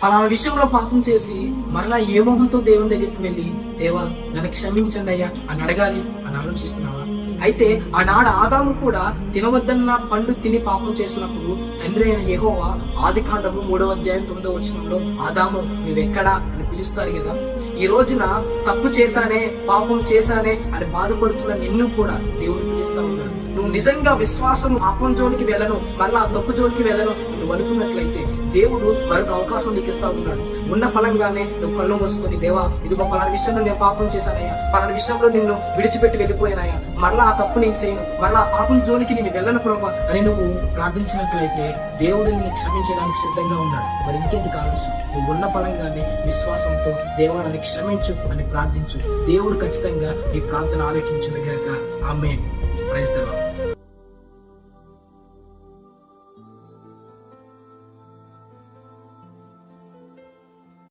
పలానా విషయంలో పాపం చేసి మరలా ఏ మొహంతో దేవుని దగ్గరికి వెళ్ళి దేవా నన్ను క్షమించండి అయ్యా అని అడగాలి అని ఆలోచిస్తున్నావా? అయితే ఆనాడు ఆదాము కూడా తినవద్దన్న పండు తిని పాపం చేసినప్పుడు తండ్రి అయిన యెహోవా ఆదికాండము 3వ అధ్యాయం 9వ వచనంలో ఆదాము నువ్వెక్కడా అని పిలుస్తారు కదా. ఈ రోజున తప్పు చేశానే, పాపం చేశానే అని బాధపడుతున్న నిన్ను కూడా దేవుడు పిలుస్తా ఉన్నాడు. నువ్వు నిజంగా విశ్వాసం పాపం జోలికి వెళ్ళను, మళ్ళా తప్పు జోలికి వెళ్ళను నువ్వు అనుకున్నట్లయితే దేవుడు మరొక అవకాశం నీకు ఇస్తా ఉన్నాడు. ఉన్న ఫలంగానే నువ్వు కళ్ళు మూసుకొని దేవా ఇదిగో పలానా విషయంలో నేను పాపం చేశానయ్యా, పలానా విషయంలో నిన్ను విడిచిపెట్టి వెళ్ళిపోయానయ్యా, మరలా ఆ తప్పు నేను చేయను, మరలా ఆ పాపం జోలికి నేను వెళ్ళను ప్రభా అని నువ్వు ప్రార్థించినట్లయితే దేవుడు నిన్ను క్షమించడానికి సిద్ధంగా ఉన్నాడు. మరి ఇంకెందుకు ఆలస్యం? నువ్వు ఉన్న ఫలంగానే విశ్వాసంతో దేవా నన్ను క్షమించు అని ప్రార్థించు. దేవుడు ఖచ్చితంగా నీ ప్రార్థన ఆలకించునుగాక. ఆమేన్. Praise the lord.